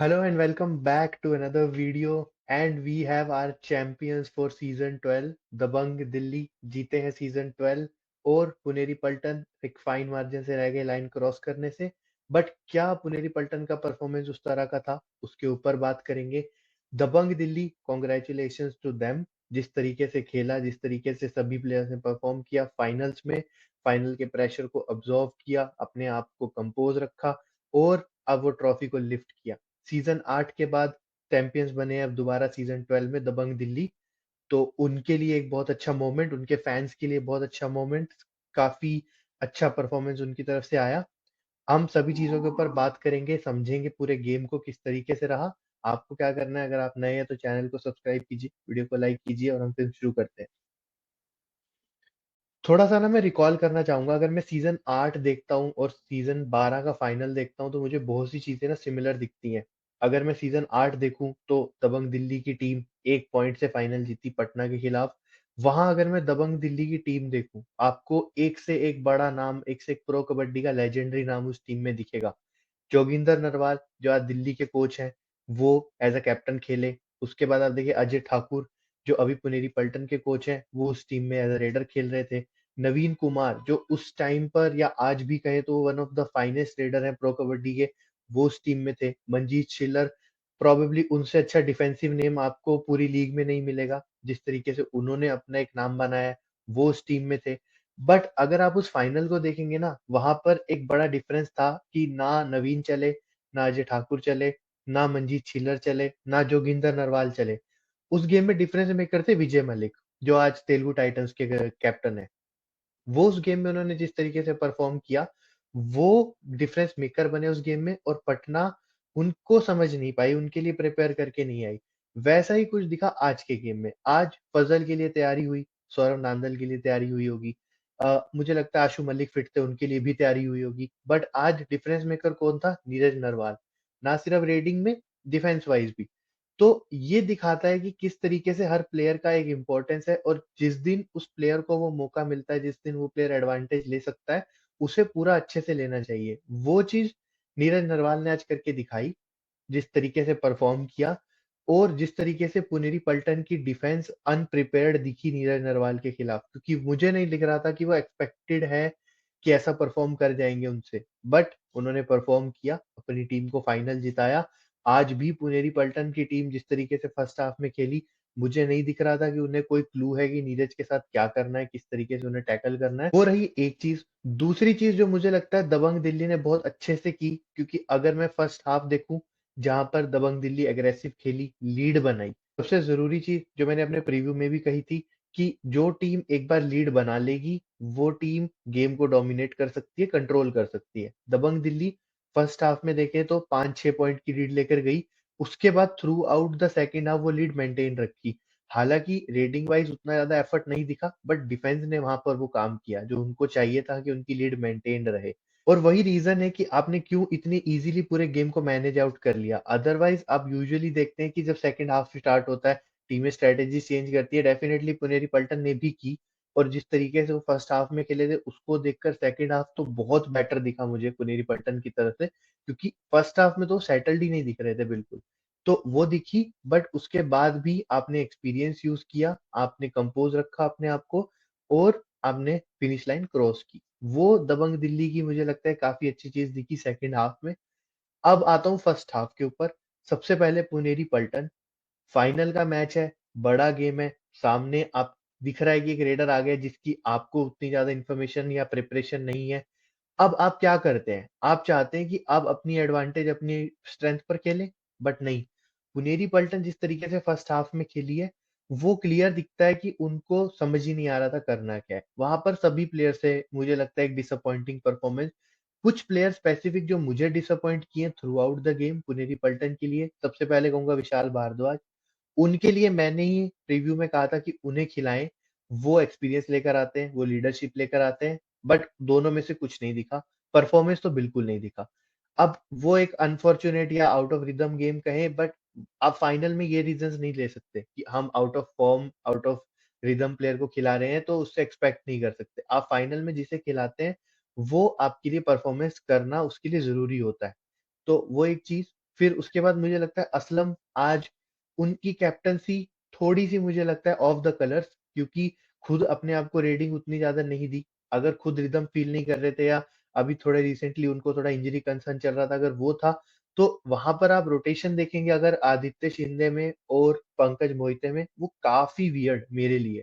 Hello and welcome back to another video and we have our champions for season 12 दबंग दिल्ली जीते हैं season 12 और पुनेरी पल्टन एक fine margin से रह गए लाइन क्रॉस करने से। बट क्या पुनेरी पल्टन का परफॉर्मेंस उस तरह का था, उसके ऊपर बात करेंगे। दबंग दिल्ली, कॉन्ग्रेचुलेशंस टू देम। जिस तरीके से खेला, जिस तरीके से सभी प्लेयर्स ने परफॉर्म किया फाइनल्स में, फाइनल के प्रेशर को अब्जॉर्व किया, अपने आप को कंपोज रखा और अब वो ट्रॉफी को लिफ्ट किया। सीजन 8 के बाद चैंपियंस बने अब दोबारा सीजन 12 में दबंग दिल्ली। तो उनके लिए एक बहुत अच्छा मोमेंट, उनके फैंस के लिए बहुत अच्छा मोमेंट, काफी अच्छा परफॉर्मेंस उनकी तरफ से आया। हम सभी चीजों के ऊपर बात करेंगे, समझेंगे पूरे गेम को किस तरीके से रहा। आपको क्या करना है, अगर आप नए हैं तो चैनल को सब्सक्राइब कीजिए, वीडियो को लाइक कीजिए और हम फिर शुरू करते हैं। थोड़ा-सा ना मैं रिकॉल करना चाहूँगा, अगर मैं सीज़न 8 देखता हूँ और सीज़न 12 का फाइनल देखता हूँ, तो मुझे बहुत सी चीज़ें ना सिमिलर दिखती हैं। अगर मैं सीज़न 8 देखूँ, तो दबंग दिल्ली की टीम 1 पॉइंट से फाइनल जीती पटना के खिलाफ। वहाँ अगर मैं दबंग दिल्ली की टीम देखूँ, आपको एक से एक बड़ा नाम, एक से एक प्रो कबड्डी का लेजेंडरी नाम उस टीम में दिखेगा। जोगिंदर नरवाल जो आज दिल्ली के कोच हैं, वो एज़ अ कैप्टन खेले। उसके बाद आप देखिए अजय ठाकुर, जो अभी पुनेरी पल्टन के कोच हैं, वो उस टीम में एज़ अ रेडर खेल रहे थे। नवीन कुमार जो उस टाइम पर या आज भी कहें तो one of the finest raider हैं प्रो कबड्डी के, वो उस टीम में थे। मंजीत छिल्लर, प्रोबेबली उनसे अच्छा डिफेंसिव नेम आपको पूरी लीग में नहीं मिलेगा। जिस तरीके से उन्होंने अपना एक नाम बनाया है, वो उस टीम में थे। बट अगर आप उस फाइनल को देखेंगे ना, वहां पर एक बड़ा डिफरेंस था कि ना नवीन चले, ना अजय ठाकुर चले, ना मंजीत छिल्लर चले, ना जोगिंदर नरवाल चले। उस गेम में डिफरेंस मेकर थे विजय मलिक, जो आज तेलुगु टाइटंस के कैप्टन है। वो उस गेम में उन्होंने जिस तरीके से परफॉर्म किया, वो डिफरेंस मेकर बने उस गेम में और पटना उनको समझ नहीं पाई, उनके लिए प्रिपेयर करके नहीं आई। वैसा ही कुछ दिखा आज के गेम में। आज फजल के लिए तैयारी हुई, सौरव नांदल के लिए तैयारी हुई होगी। मुझे लगता है आशु मलिक फिट थे, उनके लिए भी तैयारी हुई होगी। बट आज डिफरेंस मेकर कौन था? नीरज नरवाल। ना सिर्फ रेडिंग में, डिफेंस वाइज भी। तो ये दिखाता है कि किस तरीके से हर प्लेयर का एक इम्पोर्टेंस है और जिस दिन उस प्लेयर को वो मौका मिलता है, जिस दिन वो प्लेयर एडवांटेज ले सकता है, उसे पूरा अच्छे से लेना चाहिए। वो चीज़ नीरज नरवाल ने आज करके दिखाई, जिस तरीके से परफॉर्म किया और जिस तरीके से पुनेरी पल्टन की डिफेंस अनप्रिपेयर्ड दिखी नीरज नरवाल के खिलाफ, क्योंकि मुझे नहीं दिख रहा था कि वो एक्सपेक्टेड है कि ऐसा परफॉर्म कर जाएँगे उनसे। बट उन्होंने परफॉर्म किया, अपनी टीम को फाइनल जिताया। आज भी पुनेरी पल्टन की टीम जिस तरीके से फर्स्ट हाफ में खेली, मुझे नहीं दिख रहा था कि उन्हें कोई क्लू है कि नीरज के साथ क्या करना है, किस तरीके से उन्हें टैकल करना है। वो रही एक चीज़। दूसरी चीज़ जो मुझे लगता है दबंग दिल्ली ने बहुत अच्छे से की, क्योंकि अगर मैं फर्स्ट हाफ देखूँ, जहाँ पर दबंग दिल्ली एग्रेसिव खेली, लीड बनाई। सबसे ज़रूरी चीज़ जो मैंने अपने प्रीव्यू में भी कही थी कि जो टीम एक बार लीड बना लेगी, वो टीम गेम को डोमिनेट कर सकती है, कंट्रोल कर सकती है। दबंग दिल्ली फर्स्ट हाफ में देखें तो 5-6 पॉइंट की लीड लेकर गई। उसके बाद through out the second half वो लीड मेंटेन रखी। हालाँकि रेटिंग वाइज़ उतना ज़्यादा एफर्ट नहीं दिखा, बट डिफेंस ने वहाँ पर वो काम किया, जो उनको चाहिए था कि उनकी लीड मेंटेन्ड रहे। और वही रीज़न है कि आपने क्यों इतनी ईज़िली पूरे गेम को मैनेज आउट कर लिया। अदरवाइज़ आप यूजुअली देखते हैं कि जब सेकंड हाफ स्टार्ट होता है, टीमें स्ट्रैटेजी चेंज करती है। डेफिनिटली पुनेरी पल्टन ने भी की और जिस तरीके से वो फर्स्ट हाफ में खेले थे, उसको देखकर सेकंड हाफ तो बहुत बेटर दिखा मुझे पुनेरी पल्टन की तरफ से, क्योंकि फर्स्ट हाफ में तो सेटल्ड ही नहीं दिख रहे थे बिल्कुल। तो वो दिखी, बट उसके बाद भी आपने एक्सपीरियंस यूज़ किया, आपने कंपोज़ रखा अपने आप को और आपने फिनिश लाइन क्रॉस की। वो दबंग दिल्ली की मुझे लगता है काफ़ी अच्छी चीज़ दिखी सेकंड हाफ में। अब आता हूँ फर्स्ट हाफ के ऊपर। सबसे पहले पुनेरी पल्टन, फाइनल का मैच है, बड़ा गेम है, सामने आप दिख रहा है कि एक रेडर आ गया जिसकी आपको उतनी ज़्यादा इन्फॉर्मेशन या प्रिपरेशन नहीं है। अब आप क्या करते हैं? आप चाहते हैं कि अब अपनी एडवांटेज अपनी स्ट्रेंथ पर खेलें, बट नहीं। पुनेरी पल्टन जिस तरीके से फर्स्ट हाफ में खेली है, वो क्लियर दिखता है कि उनको समझ ही नहीं आ रहा था करना क्या है। वहाँ पर सभी प्लेयर से मुझे लगता है एक डिसअपॉइंटिंग परफॉर्मेंस। कुछ प्लेयर स्पेसिफिक जो मुझे डिसअपॉइंट किए throughout the game Puneri Paltan के लिए, सबसे पहले कहूँगा विशाल भारद्वाज। उनके लिए मैंने ही प्रीव्यू में कहा था कि उन्हें खिलाएँ, वो एक्सपीरियंस लेकर आते हैं, वो लीडरशिप लेकर आते हैं, बट दोनों में से कुछ नहीं दिखा। परफॉर्मेंस तो बिल्कुल नहीं दिखा। अब वो एक अनफॉर्च्यूनेट या आउट ऑफ रिदम गेम कहें, बट आप फाइनल में ये रीज़न्स नहीं ले सकते कि हम out of form, out of rhythm player को खिला रहे हैं तो उससे एक्सपेक्ट नहीं कर सकते। आप फाइनल में जिसे खिलाते हैं, वो आपके लिए परफॉर्मेंस करना उसके लिए ज़रूरी होता है। तो वो एक चीज़। फिर उसके बाद मुझे लगता है असलम आज उनकी कैप्टेंसी थोड़ी-सी मुझे लगता है ऑफ द कलर्स, क्योंकि खुद अपने आप को रेटिंग उतनी ज़्यादा नहीं दी। अगर खुद रिदम फ़ील नहीं कर रहे थे या अभी थोड़े रिसेंटली उनको थोड़ा इंजरी कंसर्न चल रहा था, अगर वो था, तो वहाँ पर आप रोटेशन देखेंगे अगर आदित्य शिंदे में और पंकज मोहिते में, वो काफ़ी वियर्ड मेरे लिए।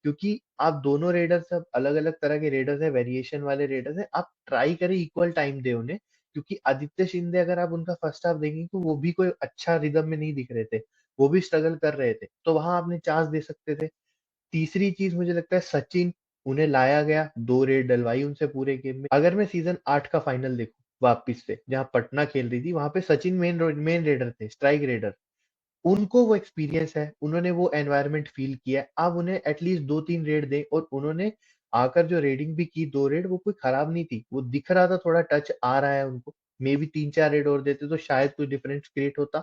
क्योंकि आप दोनों रेडर्स अब अलग-अलग तरह के रेडर्स हैं, वेरिएशन वाले रेडर्स हैं, आप ट्राई करें इक्वल टाइम दें उन्हें, क्योंकि आदित्य शिंदे अगर आप उनका फर्स्ट हाफ देखेंगे तो वो भी कोई अच्छा रिदम में नहीं दिख रहे थे, वो भी स्ट्रगल कर रहे थे, तो वहाँ आपने चांस दे सकते थे। तीसरी चीज़ मुझे लगता है सचिन, उन्हें लाया गया, 2 रेड डलवाई उनसे पूरे गेम में। अगर मैं सीज़न 8 का फाइनल देखूँ वापिस से, जहाँ पटना खेल रही थी, वहाँ पे सचिन मेन रेडर थे, स्ट्राइक रेडर। उनको वो एक्सपीरियंस है, उन्होंने वो एनवायरनमेंट फ़ील किया है। आप उन्हें एटलीस्ट 2-3 रेड दें, और उन्होंने आकर जो रेडिंग भी की 2 रेड, वो कोई खराब नहीं थी। वो दिख रहा था थोड़ा टच आ रहा है उनको। मेबी 3-4 रेड और देते तो शायद कुछ डिफरेंस क्रिएट होता,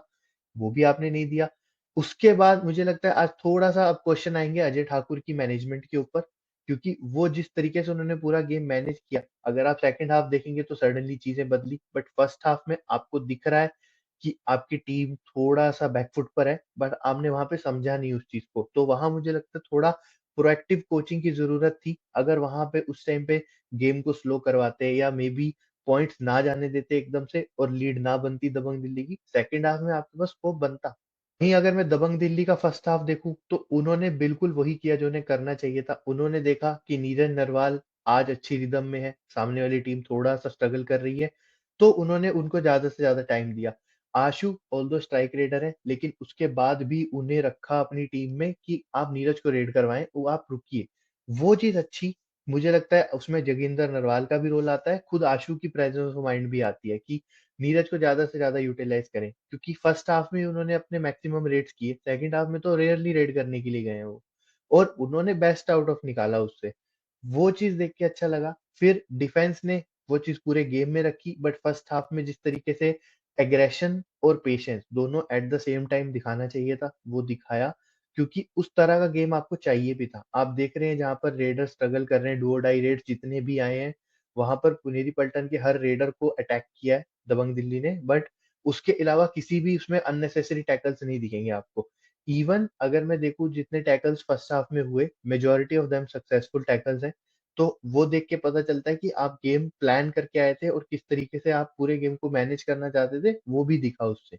वो भी आपने नहीं दिया। उसके बाद मुझे लगता है आज थोड़ा-सा अब क्वेश्चन आएँगे अजय ठाकुर की मैनेजमेंट के ऊपर, क्योंकि वो जिस तरीके से उन्होंने पूरा गेम मैनेज किया, अगर आप सेकंड हाफ देखेंगे तो सडनली चीज़ें बदली, बट फर्स्ट हाफ में आपको दिख रहा है कि आपकी टीम थोड़ा-सा बैकफुट पर है, बट आपने वहाँ पे समझा नहीं उस चीज़ को। तो वहाँ मुझे लगता है थोड़ा प्रोएक्टिव कोचिंग की ज़रूरत थी। अगर वहाँ पे उस टाइम पे गेम को स्लो करवाते या मेबी पॉइंट्स ना जाने देते एकदम से और लीड ना बनती दबंग दिल्ली की, सेकंड हाफ में आपके पास स्कोप बनता। वहीं अगर मैं दबंग दिल्ली का फर्स्ट हाफ देखूँ, तो उन्होंने बिल्कुल वही किया जो उन्हें करना चाहिए था। उन्होंने देखा कि नीरज नरवाल आज अच्छी रिदम में है, सामने वाली टीम थोड़ा-सा स्ट्रगल कर रही है, तो उन्होंने उनको ज़्यादा से ज़्यादा टाइम दिया। आशु ऑल्दो स्ट्राइक रेडर है, लेकिन उसके बाद भी उन्हें रखा अपनी टीम में कि आप नीरज को रेड करवाएँ, वो आप रुकिए। वो चीज़ अच्छी, मुझे लगता है उसमें जोगिंदर नरवाल का भी रोल आता है, खुद आशु की प्रेजेंस ऑफ माइंड भी आती है कि नीरज को ज़्यादा से ज़्यादा यूटिलाइज़ करें, क्योंकि फर्स्ट हाफ में उन्होंने अपने मैक्सिमम रेड्स किए, सेकंड हाफ में तो रेयरली रेड करने के लिए गए हैं वो, और उन्होंने बेस्ट आउट ऑफ निकाला उससे। वो चीज़ देख के अच्छा लगा। फिर डिफेंस ने वो चीज़ पूरे गेम में रखी, बट फर्स्ट हाफ में जिस तरीके से एग्रेशन और पेशेंस दोनों एट द सेम टाइम दिखाना चाहिए था, वो दिखाया, क्योंकि उस तरह का गेम आपको चाहिए भी था। आप देख रहे हैं जहाँ पर रेडर स्ट्रगल कर रहे हैं, डू और डाई रेड्स जितने भी आए हैं, वहाँ पर पुनेरी पल्टन के हर रेडर को अटैक किया है दबंग दिल्ली ने, बट उसके अलावा किसी भी उसमें अननेसेसरी टैकल्स नहीं दिखेंगे आपको। इवन अगर मैं देखूँ जितने टैकल्स फर्स्ट हाफ में हुए, majority of them successful tackles हैं। तो वो देख के पता चलता है कि आप गेम प्लान करके आए थे और किस तरीके से आप पूरे गेम को मैनेज करना चाहते थे, वो भी दिखा उससे।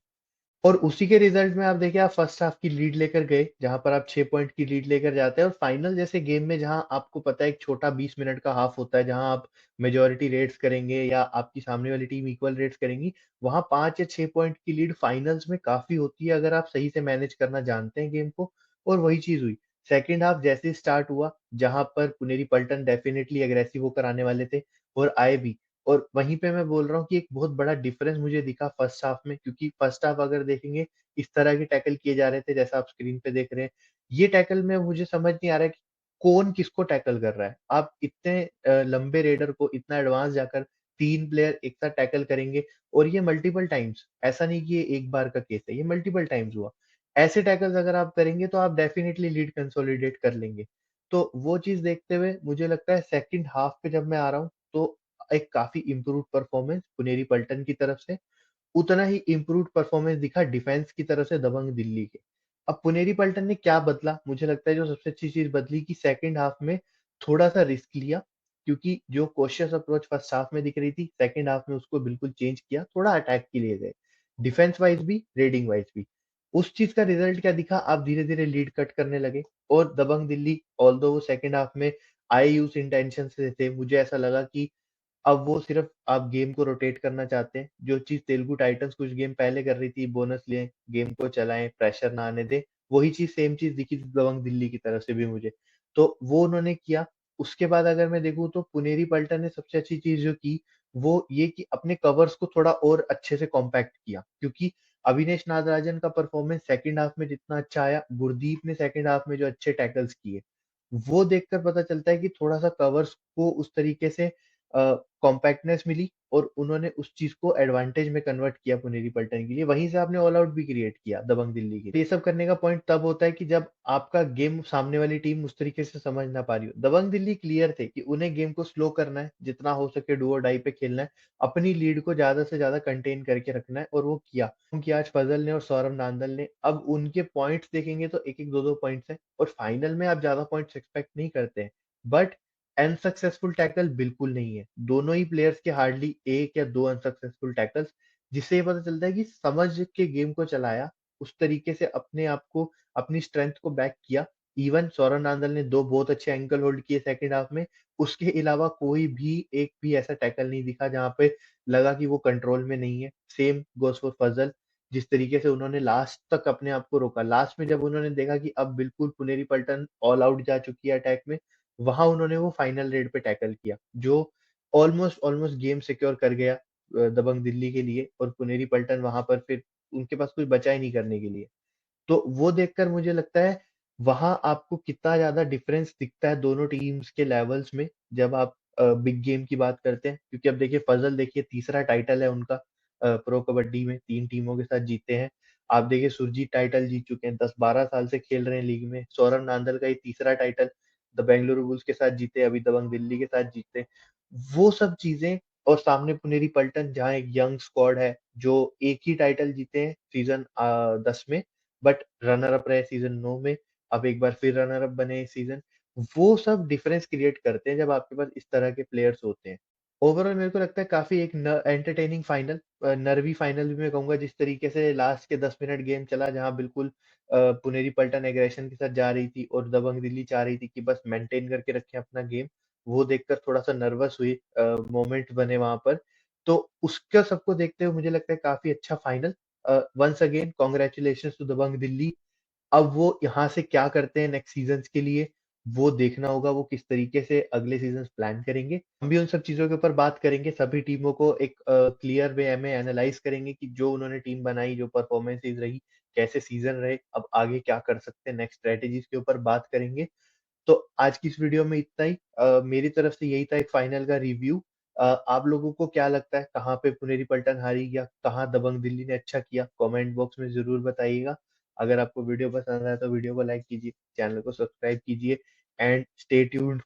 और उसी के रिजल्ट में आप देखिए, आप फर्स्ट हाफ की लीड लेकर गए, जहाँ पर आप 6 पॉइंट की लीड लेकर जाते हैं, और फाइनल जैसे गेम में जहाँ आपको पता है एक छोटा 20 मिनट का हाफ होता है, जहाँ आप मेजॉरिटी रेट्स करेंगे या आपकी सामने वाली टीम इक्वल रेट्स करेंगी, वहाँ 5 या 6 पॉइंट की लीड फाइनल्स में काफ़ी होती है अगर आप सही से मैनेज करना जानते हैं गेम को, और वही चीज़ हुई। सेकंड हाफ जैसे ही स्टार्ट हुआ, जहाँ पर पुनेरी पल्टन डेफिनिटली अग्रेसिव होकर आने वाले थे और आए भी। और वहीं पे मैं बोल रहा हूँ कि एक बहुत बड़ा डिफरेंस मुझे दिखा फर्स्ट हाफ में, क्योंकि फर्स्ट हाफ अगर देखेंगे इस तरह के टैकल किए जा रहे थे जैसा आप स्क्रीन पे देख रहे हैं। ये टैकल में मुझे समझ नहीं आ रहा है कि कौन किसको टैकल कर रहा है। आप इतने लंबे रेडर को इतना एडवांस जाकर 3 प्लेयर एक साथ टैकल करेंगे, और ये मल्टीपल टाइम्स, ऐसा नहीं कि ये एक बार का केस है, ये मल्टीपल टाइम्स हुआ। ऐसे टैकल्स अगर आप करेंगे तो आप डेफिनिटली लीड कंसोलिडेट कर लेंगे। तो वो चीज़ देखते हुए मुझे लगता है सेकंड हाफ पे जब मैं आ रहा हूँ, तो एक काफ़ी इम्प्रूव्ड परफॉर्मेंस पुनेरी पल्टन की तरफ से, उतना ही इम्प्रूव्ड परफॉर्मेंस दिखा डिफेंस की तरफ से दबंग दिल्ली के। अब पुनेरी पल्टन ने क्या बदला? मुझे लगता है जो सबसे अच्छी चीज़ बदली कि सेकंड हाफ में थोड़ा-सा रिस्क लिया, क्योंकि जो कॉशियस अप्रोच फर्स्ट हाफ में दिख रही थी, सेकंड हाफ में उसको बिल्कुल चेंज किया, थोड़ा अटैक के लिए गए। डिफेंस वाइज़ भी, रेडिंग वाइज़ भी। उस चीज़ का रिजल्ट क्या दिखा? आप धीरे-धीरे लीड कट करने लगे, और दबंग दिल्ली ऑल्दो वो सेकंड हाफ में आए ही उस इंटेंशन से थे, मुझे ऐसा लगा कि अब वो सिर्फ़ आप गेम को रोटेट करना चाहते हैं, जो चीज़ तेलुगु टाइटंस कुछ गेम पहले कर रही थी, बोनस लें, गेम को चलाएँ, प्रेशर ना आने दें, वही चीज़ सेम चीज़ दिखी दबंग दिल्ली की तरफ से भी मुझे। तो वो उन्होंने किया। उसके बाद अगर मैं देखूँ तो पुनेरी पल्टन ने सबसे अच्छी चीज़ जो की, वो ये कि अपने कवर्स को थोड़ा और अच्छे से कॉम्पैक्ट किया, क्योंकि अविनेश नागराजन का परफॉर्मेंस सेकंड हाफ में जितना अच्छा आया, गुरदीप ने सेकंड हाफ में जो अच्छे टैकल्स किए, वो देखकर पता चलता है कि थोड़ा-सा कवर्स को उस तरीके से कॉम्पैक्टनेस मिली और उन्होंने उस चीज़ को एडवांटेज में कन्वर्ट किया पुनेरी पल्टन के लिए। वहीं से आपने ऑल आउट भी क्रिएट किया दबंग दिल्ली के लिए। ये सब करने का पॉइंट तब होता है कि जब आपका गेम सामने वाली टीम उस तरीके से समझ ना पा रही हो। दबंग दिल्ली क्लियर थे कि उन्हें गेम को स्लो करना है, जितना हो सके डू और डाई पे खेलना है, अपनी लीड को ज़्यादा से ज़्यादा कंटेन करके रखना है और वो किया। क्योंकि आज फजल ने और सौरभ नांदल ने अब उनके पॉइंट्स देखेंगे तो 1-1, 2-2 पॉइंट्स हैं और फाइनल में आप ज़्यादा पॉइंट्स एक्सपेक्ट नहीं करते हैं। बट अनसक्सेसफुल टैकल बिल्कुल नहीं है। दोनों ही प्लेयर्स के हार्डली 1 या 2 अनसक्सेसफुल टैकल्स, जिससे ये पता चलता है कि समझ के गेम को चलाया, उस तरीके से अपने आप को, अपनी स्ट्रेंथ को बैक किया। इवन सौरभ नांदल ने 2 बहुत अच्छे एंकल होल्ड किए सेकंड हाफ में। उसके अलावा कोई भी एक भी ऐसा टैकल नहीं दिखा जहाँ पे लगा कि वो कंट्रोल में नहीं है। सेम गोज़ फॉर फज़ल, जिस तरीके से उन्होंने लास्ट तक अपने आप को रोका। लास्ट में जब उन्होंने देखा कि अब बिल्कुल पुनेरी पल्टन ऑल आउट जा चुकी है अटैक में, वहाँ उन्होंने वो फाइनल रेड पे टैकल किया, जो ऑलमोस्ट ऑलमोस्ट गेम सिक्योर कर गया दबंग दिल्ली के लिए और पुनेरी पल्टन वहाँ पर फिर उनके पास कुछ बचा ही नहीं करने के लिए। तो वो देखकर मुझे लगता है वहाँ आपको कितना ज़्यादा डिफरेंस दिखता है दोनों टीम्स के लेवल्स में जब आप बिग गेम की बात करते हैं। क्योंकि अब देखिए फज़ल देखिए तीसरा टाइटल है उनका प्रो कबड्डी में 3 टीमों के साथ जीते हैं। आप देखिए सुरजीत टाइटल जीत चुके हैं, 10-12 साल से खेल रहे हैं लीग में। सौरभ नांदल का ये तीसरा टाइटल द बेंगलुरु बुल्स के साथ जीते, अभी दबंग दिल्ली के साथ जीते। वो सब चीज़ें और सामने पुनेरी पल्टन जहाँ एक यंग स्क्वाड है, जो एक ही टाइटल जीते हैं सीज़न 10 में बट रनर अप रहे सीज़न 9 में, अब एक बार फिर रनर अप बने इस सीज़न। वो सब डिफरेंस क्रिएट करते हैं जब आपके पास इस तरह के प्लेयर्स होते हैं। ओवरऑल मेरे को लगता है काफ़ी एक न एंटरटेनिंग फाइनल नर्वी फाइनल भी मैं कहूँगा जिस तरीके से लास्ट के 10 मिनट गेम चला जहाँ बिल्कुल पुनेरी पल्टन एग्रेशन के साथ जा रही थी और दबंग दिल्ली चाह रही थी कि बस मेंटेन करके रखें अपना गेम। वो देखकर थोड़ा-सा नर्वस हुई मोमेंट्स बने वहाँ पर। तो उसका सबको देखते हुए मुझे लगता है काफ़ी अच्छा final once again congratulations to Dabang Delhi. अब वो यहाँ से क्या करते हैं नेक्स्ट सीज़न्स के लिए, वो देखना होगा वो किस तरीके से अगले सीज़न्स प्लान करेंगे। हम भी उन सब चीज़ों के ऊपर बात करेंगे, सभी टीमों को एक क्लियर वे में एनालाइज़ करेंगे कि जो उन्होंने टीम बनाई, जो परफॉर्मेंसेज़ रही, कैसे सीज़न रहे, अब आगे क्या कर सकते हैं, नेक्स्ट स्ट्रैटेजीज़ के ऊपर बात करेंगे। तो आज की इस वीडियो में इतना ही। मेरी तरफ से यही था एक फाइनल का रिव्यू। आप लोगों को क्या लगता है कहाँ पे पुनेरी पल्टन हारी या कहाँ दबंग दिल्ली ने अच्छा किया? कमेंट बॉक्स में ज़रूर बताइएगा। अगर आपको वीडियो पसंद आया तो वीडियो को लाइक कीजिए, चैनल को सब्सक्राइब कीजिए एंड स्टे ट्यून्ड